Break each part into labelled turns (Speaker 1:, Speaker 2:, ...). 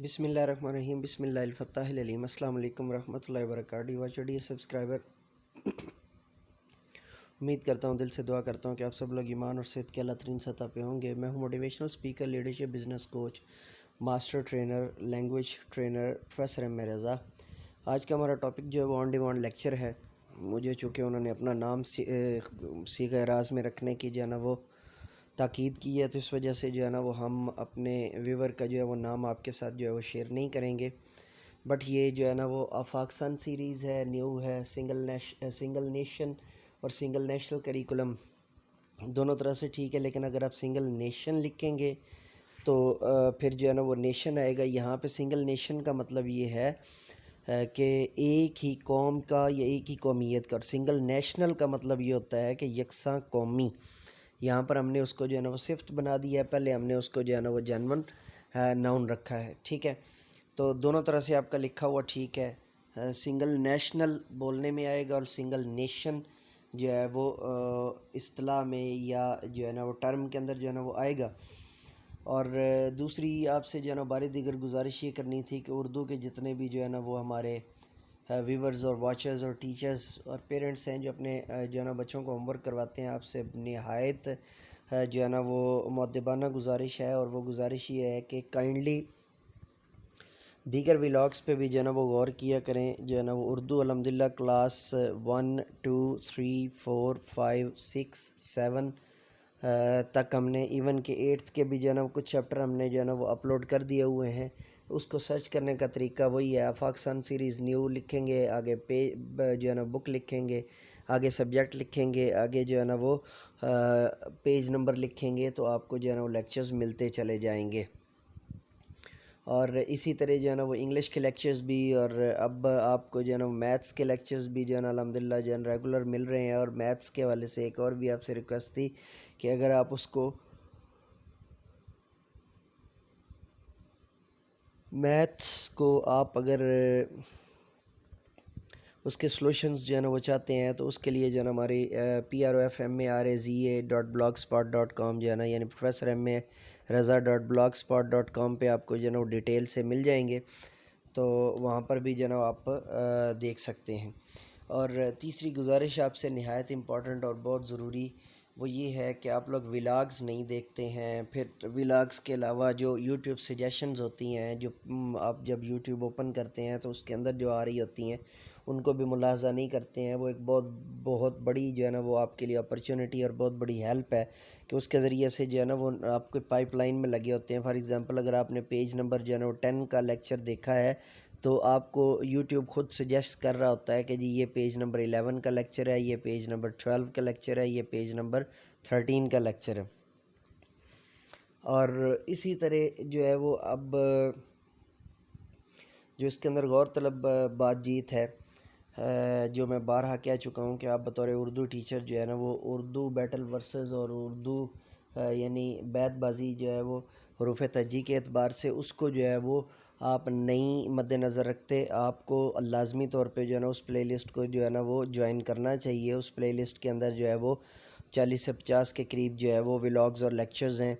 Speaker 1: بسم اللہ الرحمن الرحیم، بسم اللہ الفتاح العلیم۔ السلام علیکم ورحمۃ اللہ وبرکاتہ۔ واچڈی سبسکرائبر، امید کرتا ہوں، دل سے دعا کرتا ہوں کہ آپ سب لوگ ایمان اور صحت کے اعلیٰ ترین سطح پہ ہوں گے۔ میں ہوں motivational speaker, leadership business coach, master trainer, language trainer, professor M Raza. آج کا ہمارا ٹاپک جو ہے وہ آن ڈیمانڈ لیکچر ہے۔ مجھے چونکہ انہوں نے اپنا نام صیغہ راز میں رکھنے کی جو ہے نا وہ تاکید کی ہے، تو اس وجہ سے جو ہے نا وہ ہم اپنے ویور کا جو ہے وہ نام آپ کے ساتھ جو ہے وہ شیئر نہیں کریں گے۔ بٹ یہ جو ہے نا وہ آفاق سن سیریز ہے، نیو ہے، سنگل نیشن اور سنگل نیشنل کریکولم دونوں طرح سے ٹھیک ہے، لیکن اگر آپ سنگل نیشن لکھیں گے تو پھر جو ہے نا وہ نیشن آئے گا۔ یہاں پہ سنگل نیشن کا مطلب یہ ہے کہ ایک ہی قوم کا یا ایک ہی قومیت کا، اور سنگل نیشنل کا مطلب یہ ہوتا ہے کہ یکساں قومی۔ یہاں پر ہم نے اس کو جو ہے نا وہ صفت بنا دیا ہے، پہلے ہم نے اس کو جو ہے نا وہ جینون ناؤن رکھا ہے، ٹھیک ہے۔ تو دونوں طرح سے آپ کا لکھا ہوا ٹھیک ہے۔ سنگل نیشنل بولنے میں آئے گا اور سنگل نیشن جو ہے وہ اصطلاح میں یا جو ہے نا وہ ٹرم کے اندر جو ہے نا وہ آئے گا۔ اور دوسری آپ سے جو ہے نا باری دیگر گزارش یہ کرنی تھی کہ اردو کے جتنے بھی جو ہے نا وہ ہمارے ویورز اور واچرز اور ٹیچرز اور پیرنٹس ہیں جو اپنے جو ہے نا بچوں کو ہوم ورک کرواتے ہیں، آپ سے نہایت جو ہے نا وہ مؤدبانہ گزارش ہے، اور وہ گزارش یہ ہے کہ کائنڈلی دیگر ولاگس پہ بھی جو ہے نا وہ غور کیا کریں۔ جو ہے نا وہ اردو الحمدللہ کلاس 1 2 3 4 5 6 7 تک ہم نے، ایون کہ 8th کے بھی جو ہے نا وہ کچھ چیپٹر ہم نے جو ہے نا وہ اپلوڈ کر دیے ہوئے ہیں۔ اس کو سرچ کرنے کا طریقہ وہی ہے، آفاق سن سیریز نیو لکھیں گے، آگے جو ہے نا بک لکھیں گے، آگے سبجیکٹ لکھیں گے، آگے جو ہے نا وہ پیج نمبر لکھیں گے، تو آپ کو جو ہے نا وہ لیکچرز ملتے چلے جائیں گے۔ اور اسی طرح جو ہے نا وہ انگلش کے لیکچرز بھی، اور اب آپ کو جو ہے نا میتھس کے لیکچرز بھی جو ہے نا الحمدللہ جو ہے نا ریگولر مل رہے ہیں۔ اور میتھس کے حوالے سے ایک اور بھی آپ سے ریکویسٹ تھی کہ اگر آپ اس کو میتھس کو آپ اگر اس کے سلوشنز جو ہے نا وہ چاہتے ہیں، تو اس کے لیے جو ہے نا ہماری PROFMARAZA.blogspot.com جو ہے نا، یعنی professor.MA.Raza.blogspot.com پہ آپ کو جو ہے نا وہ ڈیٹیل سے مل جائیں گے، تو وہاں پر بھی جو ہے نا آپ دیکھ سکتے ہیں۔ اور تیسری گزارش آپ سے نہایت امپورٹنٹ اور بہت ضروری وہ یہ ہے کہ آپ لوگ ولاگز نہیں دیکھتے ہیں۔ پھر ولاگز کے علاوہ جو یوٹیوب سجیشنز ہوتی ہیں، جو آپ جب یوٹیوب اوپن کرتے ہیں تو اس کے اندر جو آ رہی ہوتی ہیں، ان کو بھی ملاحظہ نہیں کرتے ہیں۔ وہ ایک بہت بڑی جو ہے نا وہ آپ کے لیے اپرچونٹی اور بہت بڑی ہیلپ ہے کہ اس کے ذریعے سے جو ہے نا وہ آپ کو پائپ لائن میں لگے ہوتے ہیں۔ فار ایگزامپل اگر آپ نے پیج نمبر جو ہے نا وہ 10 کا لیکچر دیکھا ہے، تو آپ کو یوٹیوب خود سجیسٹ کر رہا ہوتا ہے کہ جی یہ پیج نمبر 11 کا لیکچر ہے، یہ پیج نمبر 12 کا لیکچر ہے، یہ پیج نمبر 13 کا لیکچر ہے۔ اور اسی طرح جو ہے وہ اب جو اس کے اندر غور طلب بات چیت ہے، جو میں بارہا کہہ چکا ہوں کہ آپ بطور اردو ٹیچر جو ہے نا وہ اردو بیٹل ورسز اور اردو یعنی بیت بازی جو ہے وہ حروف تہجی کے اعتبار سے اس کو جو ہے وہ آپ نئی مد نظر رکھتے، آپ کو لازمی طور پہ جو ہے نا اس پلے لسٹ کو جو ہے نا وہ جوائن کرنا چاہیے۔ اس پلے لسٹ کے اندر جو ہے وہ 40 سے 50 کے قریب جو ہے وہ ولاگز اور لیکچرز ہیں،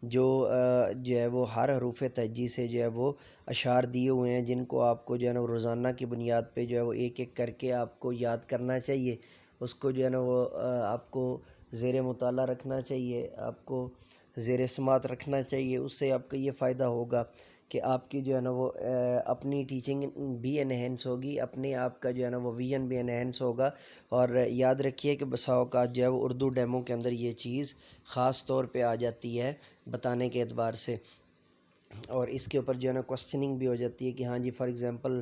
Speaker 1: جو ہے وہ ہر حروف تہجی سے جو ہے وہ اشعار دیے ہوئے ہیں، جن کو آپ کو جو ہے نا روزانہ کی بنیاد پہ جو ہے وہ ایک ایک کر کے آپ کو یاد کرنا چاہیے۔ اس کو جو ہے نا وہ آپ کو زیر مطالعہ رکھنا چاہیے، آپ کو زیر سماعت رکھنا چاہیے۔ اس سے آپ کا یہ فائدہ ہوگا کہ آپ کی جو ہے نا وہ اپنی ٹیچنگ بھی انہینس ہوگی، اپنے آپ کا جو ہے نا وہ ویژن بھی انہینس ہوگا۔ اور یاد رکھیے کہ بسا اوقات جو ہے وہ اردو ڈیمو کے اندر یہ چیز خاص طور پہ آ جاتی ہے بتانے کے اعتبار سے، اور اس کے اوپر جو ہے نا کوسچننگ بھی ہو جاتی ہے کہ ہاں جی فار ایگزامپل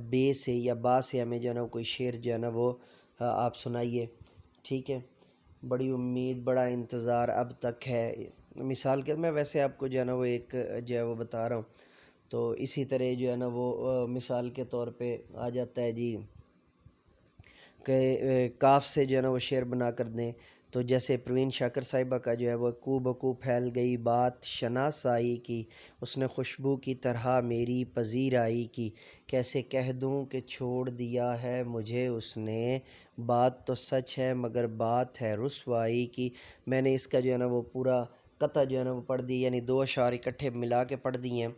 Speaker 1: بے سے یا با سے ہمیں جو ہے نا کوئی شعر جو ہے نا وہ آپ سنائیے، ٹھیک ہے۔ بڑی امید بڑا انتظار اب تک ہے، مثال کے میں ویسے آپ کو جو ہے نا وہ ایک جو ہے وہ بتا رہا ہوں، تو اسی طرح جو ہے نا وہ مثال کے طور پہ آ جاتا ہے جی کہ کاف سے جو ہے نا وہ شعر بنا کر دیں، تو جیسے پروین شاکر صاحبہ کا جو ہے وہ کو بکو پھیل گئی بات شناسائی کی، اس نے خوشبو کی طرح میری پذیرائی کی، کیسے کہہ دوں کہ چھوڑ دیا ہے مجھے اس نے، بات تو سچ ہے مگر بات ہے رسوائی کی۔ میں نے اس کا جو ہے نا وہ پورا قطع جو ہے نا وہ پڑھ دی، یعنی 2 اشعار اکٹھے ملا کے پڑھ دی ہیں۔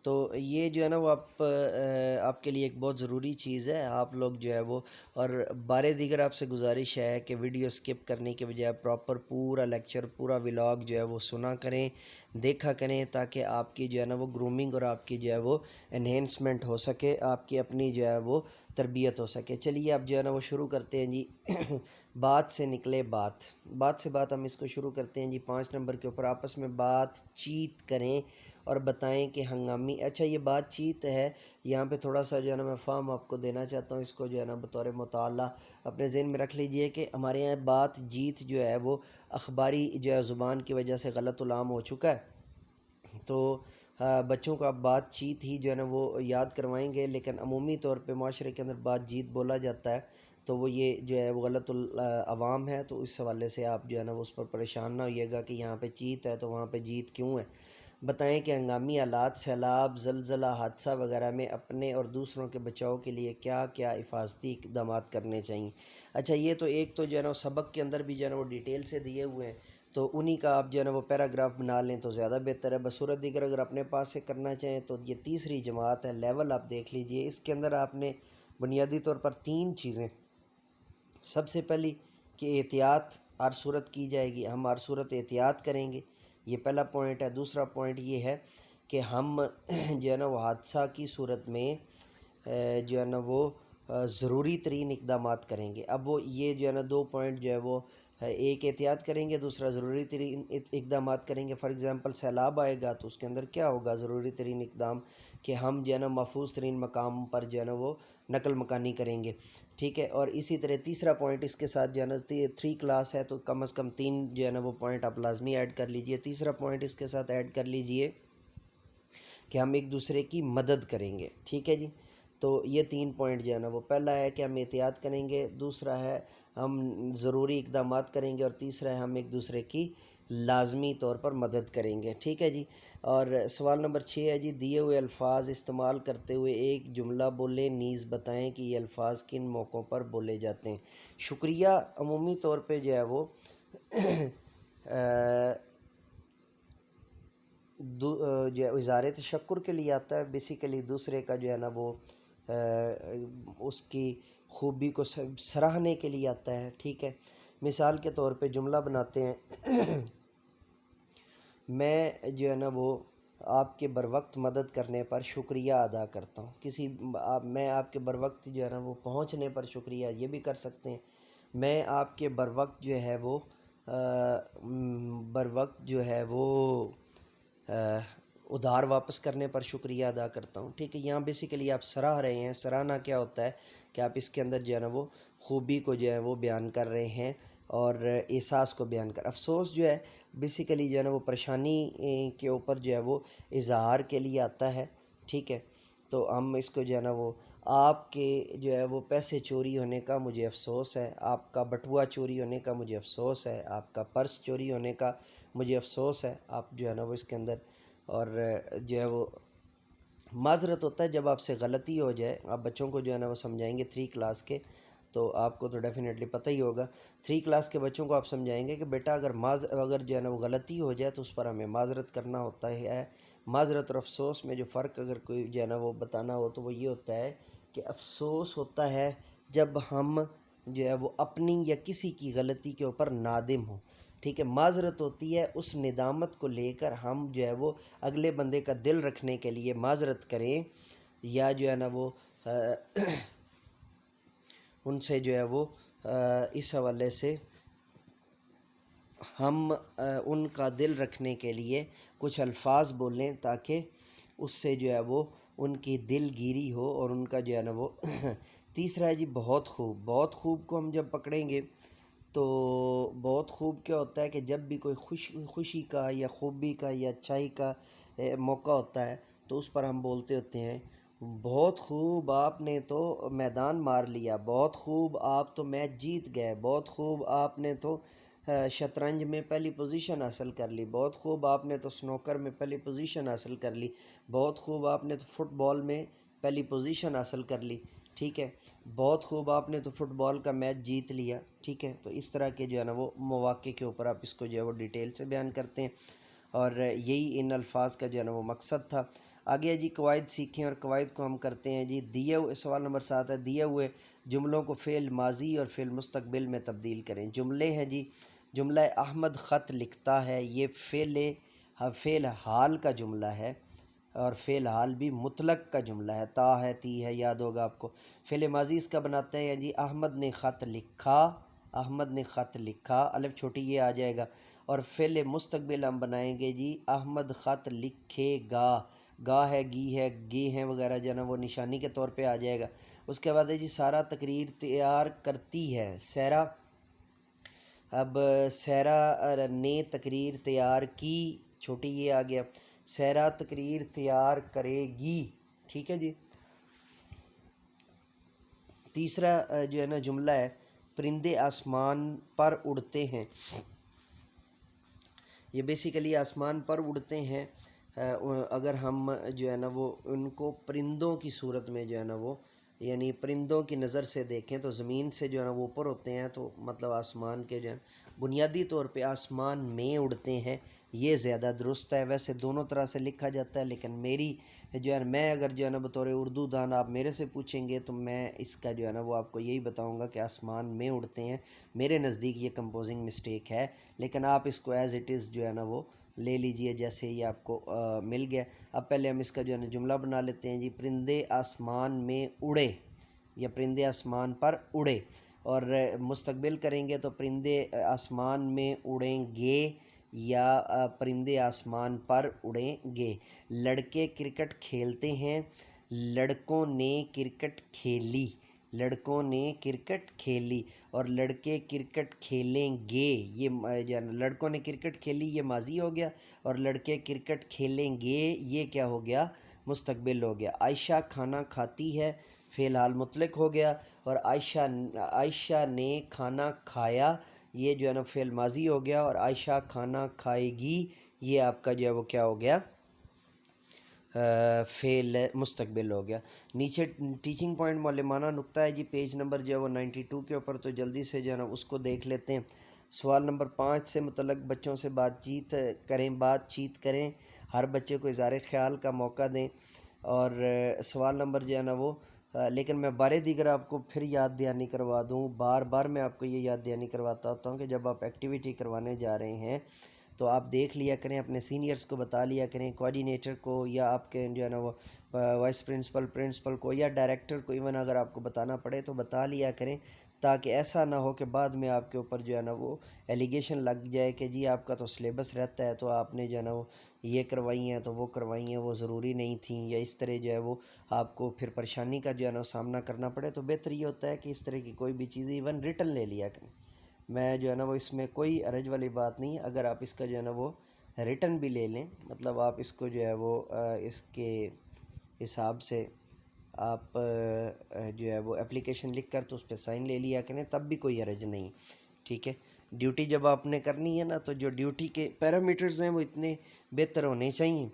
Speaker 1: تو یہ جو ہے نا وہ آپ کے لیے ایک بہت ضروری چیز ہے. آپ لوگ جو ہے وہ اور بارے دیگر آپ سے گزارش ہے کہ ویڈیو سکپ کرنے کے بجائے پراپر پورا لیکچر پورا ولاگ جو ہے وہ سنا کریں، دیکھا کریں، تاکہ آپ کی جو ہے نا وہ گرومنگ اور آپ کی جو ہے وہ انہینسمنٹ ہو سکے، آپ کی اپنی جو ہے وہ تربیت ہو سکے. چلیے اب جو ہے نا وہ شروع کرتے ہیں جی. بات سے نکلے بات سے بات ہم اس کو شروع کرتے ہیں جی. 5 نمبر کے اوپر آپس میں بات چیت کریں اور بتائیں کہ ہنگامی. اچھا یہ بات چیت ہے، یہاں پہ تھوڑا سا جو ہے نا میں فارم آپ کو دینا چاہتا ہوں، اس کو جو ہے نا بطور مطالعہ اپنے ذہن میں رکھ لیجئے کہ ہمارے یہاں بات جیت جو ہے وہ اخباری جو ہے زبان کی وجہ سے غلط العام ہو چکا ہے. تو بچوں کو آپ بات چیت ہی جو ہے نا وہ یاد کروائیں گے، لیکن عمومی طور پہ معاشرے کے اندر بات جیت بولا جاتا ہے، تو وہ یہ جو ہے وہ غلط العوام ہے. تو اس حوالے سے آپ جو ہے نا وہ اس پر پریشان نہ ہوئیے گا کہ یہاں پہ چیت ہے تو وہاں پہ جیت کیوں ہے. بتائیں کہ ہنگامی حالات، سیلاب، زلزلہ، حادثہ وغیرہ میں اپنے اور دوسروں کے بچاؤ کے لیے کیا کیا حفاظتی اقدامات کرنے چاہیے. اچھا یہ تو ایک تو جو ہے نا سبق کے اندر بھی جو ہے نا وہ ڈیٹیل سے دیے ہوئے ہیں، تو انہی کا آپ جو ہے نا وہ پیراگراف بنا لیں تو زیادہ بہتر ہے. بصورت دیگر اگر اپنے پاس سے کرنا چاہیں تو یہ تیسری جماعت ہے، لیول آپ دیکھ لیجئے. اس کے اندر آپ نے بنیادی طور پر 3 چیزیں. سب سے پہلی کہ احتیاط ہر صورت کی جائے گی، ہم ہر صورت احتیاط کریں گے، یہ پہلا پوائنٹ ہے. دوسرا پوائنٹ یہ ہے کہ ہم جو ہے نا وہ حادثہ کی صورت میں جو ہے نا وہ ضروری ترین اقدامات کریں گے. اب وہ یہ جو ہے نا 2 پوائنٹ جو ہے وہ ایک احتیاط کریں گے، دوسرا ضروری ترین اقدامات کریں گے. فار ایگزامپل سیلاب آئے گا تو اس کے اندر کیا ہوگا ضروری ترین اقدام کہ ہم جو ہے نا محفوظ ترین مقام پر جو ہے نا وہ نقل مکانی کریں گے، ٹھیک ہے. اور اسی طرح تیسرا پوائنٹ اس کے ساتھ جو ہے نا 3 کلاس ہے تو کم از کم 3 جو ہے نا وہ پوائنٹ آپ لازمی ایڈ کر لیجئے. تیسرا پوائنٹ اس کے ساتھ ایڈ کر لیجئے کہ ہم ایک دوسرے کی مدد کریں گے، ٹھیک ہے جی. تو یہ 3 پوائنٹ جو ہے نا وہ پہلا ہے کہ ہم احتیاط کریں گے، دوسرا ہے ہم ضروری اقدامات کریں گے، اور تیسرا ہے ہم ایک دوسرے کی لازمی طور پر مدد کریں گے، ٹھیک ہے جی. اور سوال نمبر 6 ہے جی. دیے ہوئے الفاظ استعمال کرتے ہوئے ایک جملہ بولیں، نیز بتائیں کہ یہ الفاظ کن موقعوں پر بولے جاتے ہیں. شکریہ عمومی طور پہ جو ہے وہ جو ہے اظہار تشکر کے لیے آتا ہے. بیسیکلی دوسرے کا جو ہے نا وہ اس کی خوبی کو سراہنے کے لیے آتا ہے، ٹھیک ہے. مثال کے طور پہ جملہ بناتے ہیں میں جو ہے نا وہ آپ کے بر وقت مدد کرنے پر شکریہ ادا کرتا ہوں. میں آپ کے بر وقت جو ہے نا وہ پہنچنے پر شکریہ یہ بھی کر سکتے ہیں. میں آپ کے بر وقت جو ہے وہ ادھار واپس کرنے پر شکریہ ادا کرتا ہوں، ٹھیک ہے. یہاں بیسیکلی آپ سراہ رہے ہیں. سراہنا کیا ہوتا ہے کہ آپ اس کے اندر جو ہے نا وہ خوبی کو جو ہے وہ بیان کر رہے ہیں اور احساس کو بیان کر. افسوس جو ہے بیسیکلی جو ہے نا وہ پریشانی کے اوپر جو ہے وہ اظہار کے لیے آتا ہے، ٹھیک ہے. تو ہم اس کو جو ہے نا وہ آپ کے جو ہے وہ پیسے چوری ہونے کا مجھے افسوس ہے، آپ کا بٹوا چوری ہونے کا مجھے افسوس ہے، آپ کا پرس چوری ہونے کا مجھے افسوس ہے. آپ جو ہے نا وہ اس کے اندر اور جو ہے وہ معذرت ہوتا ہے جب آپ سے غلطی ہو جائے. آپ بچوں کو جو ہے نا وہ سمجھائیں گے 3 کلاس کے، تو آپ کو تو ڈیفینیٹلی پتہ ہی ہوگا. 3 کلاس کے بچوں کو آپ سمجھائیں گے کہ بیٹا اگر جو ہے نا وہ غلطی ہو جائے تو اس پر ہمیں معذرت کرنا ہوتا ہے. معذرت اور افسوس میں جو فرق اگر کوئی جو ہے نا وہ بتانا ہو تو وہ یہ ہوتا ہے کہ افسوس ہوتا ہے جب ہم جو ہے وہ اپنی یا کسی کی غلطی کے اوپر نادم ہوں، ٹھیک ہے. معذرت ہوتی ہے اس ندامت کو لے کر ہم جو ہے وہ اگلے بندے کا دل رکھنے کے لیے معذرت کریں، یا جو ہے نا وہ ان سے جو ہے وہ اس حوالے سے ہم ان کا دل رکھنے کے لیے کچھ الفاظ بولیں تاکہ اس سے جو ہے وہ ان کی دل گیری ہو اور ان کا جو ہے نا وہ تیسرا ہے جی بہت خوب. بہت خوب کو ہم جب پکڑیں گے تو بہت خوب کیا ہوتا ہے کہ جب بھی کوئی خوشی کا یا خوبی کا یا اچھائی کا موقع ہوتا ہے تو اس پر ہم بولتے ہوتے ہیں بہت خوب آپ نے تو میدان مار لیا، بہت خوب آپ تو میچ جیت گئے، بہت خوب آپ نے تو شطرنج میں پہلی پوزیشن حاصل کر لی، بہت خوب آپ نے تو سنوکر میں پہلی پوزیشن حاصل کر لی، بہت خوب آپ نے تو فٹ بال میں پہلی پوزیشن حاصل کر لی، ٹھیک ہے. بہت خوب آپ نے تو فٹ بال کا میچ جیت لیا، ٹھیک ہے. تو اس طرح کے جو ہے نا وہ مواقع کے اوپر آپ اس کو جو ہے وہ ڈیٹیل سے بیان کرتے ہیں، اور یہی ان الفاظ کا جو ہے نا وہ مقصد تھا. آگے جی قواعد سیکھیں اور قواعد کو ہم کرتے ہیں جی دیے ہوئے سوال نمبر 7 ہے دیے ہوئے جملوں کو فعل ماضی اور فعل مستقبل میں تبدیل کریں. جملے ہیں جی جملہ احمد خط لکھتا ہے یہ فعل حال کا جملہ ہے اور فعل حال بھی مطلق کا جملہ ہے تا ہے تی ہے یاد ہوگا آپ کو. فعل ماضی اس کا بناتے ہیں جی احمد نے خط لکھا احمد نے خط لکھا الف چھوٹی یہ آ جائے گا. اور فعل مستقبل ہم بنائیں گے جی احمد خط لکھے گا گا ہے گی ہے گے ہیں وغیرہ جو ہے نا وہ نشانی کے طور پہ آ جائے گا. اس کے بعد ہے جی سارا تقریر تیار کرتی ہے سیرا. اب سیرا نے تقریر تیار کی چھوٹی یہ آ گیا سیرا تقریر تیار کرے گی ٹھیک ہے جی. تیسرا جو ہے نا جملہ ہے پرندے آسمان پر اڑتے ہیں. یہ بیسیکلی آسمان پر اڑتے ہیں اگر ہم جو ہے نا وہ ان کو پرندوں کی صورت میں جو ہے نا وہ یعنی پرندوں کی نظر سے دیکھیں تو زمین سے جو ہے نا وہ اوپر ہوتے ہیں تو مطلب آسمان کے جو ہے بنیادی طور پہ آسمان میں اڑتے ہیں یہ زیادہ درست ہے. ویسے دونوں طرح سے لکھا جاتا ہے لیکن میری جو ہے میں اگر جو ہے نا بطور اردو دان آپ میرے سے پوچھیں گے تو میں اس کا جو ہے نا وہ آپ کو یہی بتاؤں گا کہ آسمان میں اڑتے ہیں. میرے نزدیک یہ کمپوزنگ مسٹیک ہے لیکن آپ اس کو ایز اٹ از جو ہے نا وہ لے لیجئے جیسے یہ آپ کو مل گیا. اب پہلے ہم اس کا جو ہے نا جملہ بنا لیتے ہیں جی پرندے آسمان میں اڑے یا پرندے آسمان پر اڑے. اور مستقبل کریں گے تو پرندے آسمان میں اڑیں گے یا پرندے آسمان پر اڑیں گے. لڑکے کرکٹ کھیلتے ہیں لڑکوں نے کرکٹ کھیلی لڑکوں نے کرکٹ کھیلی. اور لڑکے کرکٹ کھیلیں گے یہ لڑکوں نے کرکٹ کھیلی یہ ماضی ہو گیا اور لڑکے کرکٹ کھیلیں گے یہ کیا ہو گیا مستقبل ہو گیا. عائشہ کھانا کھاتی ہے فعل حال مطلق ہو گیا اور عائشہ نے کھانا کھایا یہ جو ہے نا فعل ماضی ہو گیا اور عائشہ کھانا کھائے گی یہ آپ کا جو ہے وہ کیا ہو گیا فعل مستقبل ہو گیا. نیچے ٹیچنگ پوائنٹ معلمانہ نقطہ ہے جی پیج نمبر جو ہے وہ 92 کے اوپر تو جلدی سے جو ہے نا اس کو دیکھ لیتے ہیں. سوال نمبر 5 سے متعلق بچوں سے بات چیت کریں ہر بچے کو اظہار خیال کا موقع دیں. اور سوال نمبر جو ہے نا وہ لیکن میں بارے دیگر آپ کو پھر یاد دہانی کروا دوں بار بار میں آپ کو یہ یاد دہانی کرواتا ہوتا ہوں کہ جب آپ ایکٹیویٹی کروانے جا رہے ہیں تو آپ دیکھ لیا کریں اپنے سینئرز کو بتا لیا کریں کوآرڈینیٹر کو یا آپ کے جو ہے نا وہ وائس پرنسپل کو یا ڈائریکٹر کو ایون اگر آپ کو بتانا پڑے تو بتا لیا کریں تاکہ ایسا نہ ہو کہ بعد میں آپ کے اوپر جو ہے نا وہ ایلیگیشن لگ جائے کہ جی آپ کا تو سلیبس رہتا ہے تو آپ نے جو ہے نا وہ یہ کروائی ہیں تو وہ کروائی ہیں وہ ضروری نہیں تھیں یا اس طرح جو ہے وہ آپ کو پھر پریشانی کا جو ہے نا سامنا کرنا پڑے. تو بہتر یہ ہوتا ہے کہ اس طرح کی کوئی بھی چیز ایون ریٹن لے لیا کریں. میں جو ہے نا وہ اس میں کوئی حرج والی بات نہیں اگر آپ اس کا جو ہے نا وہ ریٹن بھی لے لیں مطلب آپ اس کو جو ہے وہ اس کے حساب سے آپ جو ہے وہ اپلیکیشن لکھ کر تو اس پہ سائن لے لیا کریں تب بھی کوئی حرج نہیں ٹھیک ہے. ڈیوٹی جب آپ نے کرنی ہے نا تو جو ڈیوٹی کے پیرامیٹرز ہیں وہ اتنے بہتر ہونے چاہیے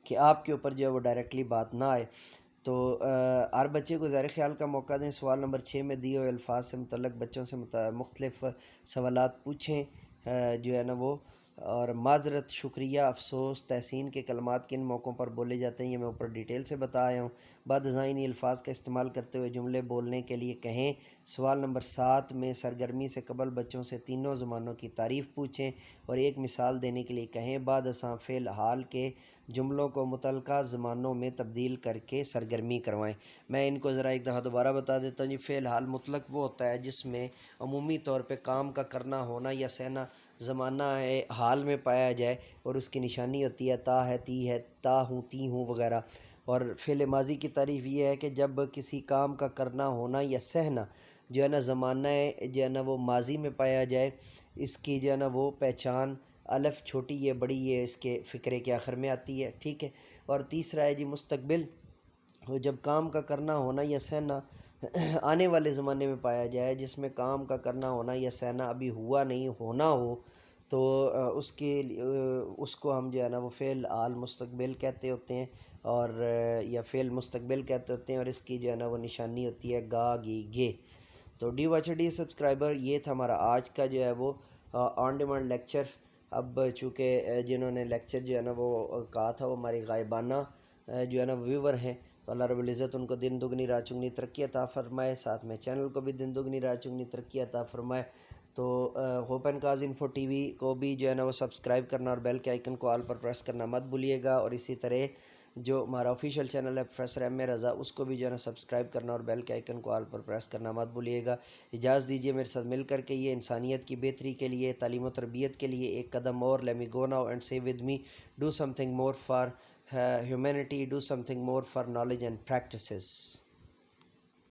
Speaker 1: کہ آپ کے اوپر جو ہے وہ ڈائریکٹلی بات نہ آئے. تو ہر بچے کو ظاہر خیال کا موقع دیں. سوال نمبر 6 میں دیے ہوئے الفاظ سے متعلق بچوں سے مختلف سوالات پوچھیں جو ہے نا وہ اور معذرت شکریہ افسوس تحسین کے کلمات کن موقعوں پر بولے جاتے ہیں یہ میں اوپر ڈیٹیل سے بتا آیا ہوں. بعد ذہنی الفاظ کا استعمال کرتے ہوئے جملے بولنے کے لیے کہیں. سوال نمبر 7 میں سرگرمی سے قبل بچوں سے تینوں زبانوں کی تعریف پوچھیں اور ایک مثال دینے کے لیے کہیں. بعد ازاں فعل حال کے جملوں کو متعلقہ زمانوں میں تبدیل کر کے سرگرمی کروائیں. میں ان کو ذرا ایک دفعہ دوبارہ بتا دیتا ہوں. یہ فعل حال مطلق وہ ہوتا ہے جس میں عمومی طور پہ کام کا کرنا ہونا یا سہنا زمانہ حال میں پایا جائے اور اس کی نشانی ہوتی ہے تا ہے تی ہے تا ہوں تی ہوں وغیرہ. اور فعل ماضی کی تعریف یہ ہے کہ جب کسی کام کا کرنا ہونا یا سہنا جو ہے نا زمانہ جو ہے نا وہ ماضی میں پایا جائے اس کی جو ہے نا وہ پہچان الف چھوٹی یہ بڑی یہ اس کے فقرے کے آخر میں آتی ہے ٹھیک ہے. اور تیسرا ہے جی مستقبل جب کام کا کرنا ہونا یا سہنا آنے والے زمانے میں پایا جائے جس میں کام کا کرنا ہونا یا سہنا ابھی ہوا نہیں ہونا ہو تو اس کو ہم جو ہے نا وہ فعل حال مستقبل کہتے ہوتے ہیں اور یا فعل مستقبل کہتے ہوتے ہیں اور اس کی جو ہے نا وہ نشانی ہوتی ہے گا گی گے. تو ڈی واچر ڈی سبسکرائبر یہ تھا ہمارا آج کا جو ہے وہ آن ڈیمانڈ لیکچر. اب چونکہ جنہوں نے لیکچر جو ہے نا وہ کہا تھا وہ ہماری غائبانہ جو ہے نا ویور ہیں، تو اللہ رب العزت ان کو دن دگنی رات چگنی ترقی عطا فرمائے، ساتھ میں چینل کو بھی دن دگنی رات چگنی ترقی عطا فرمائے۔ تو hope and cause info T V کو بھی جو ہے نا وہ سبسکرائب کرنا اور بیل کے آئیکن کو آل پر پریس کرنا مت بھولیے گا، اور اسی طرح جو ہمارا آفیشیل چینل ہے پروفیسر ایم اے رضا، اس کو بھی جو ہے نا سبسکرائب کرنا اور بیل کے آئیکن کو آل پر پریس کرنا مت بھولیے گا۔ اجازت دیجیے میرے ساتھ مل کر کے یہ انسانیت کی بہتری کے لیے، تعلیم و تربیت کے لیے ایک قدم اور let me go now and سے with me do some thing more for humanity, do something more for knowledge and practices.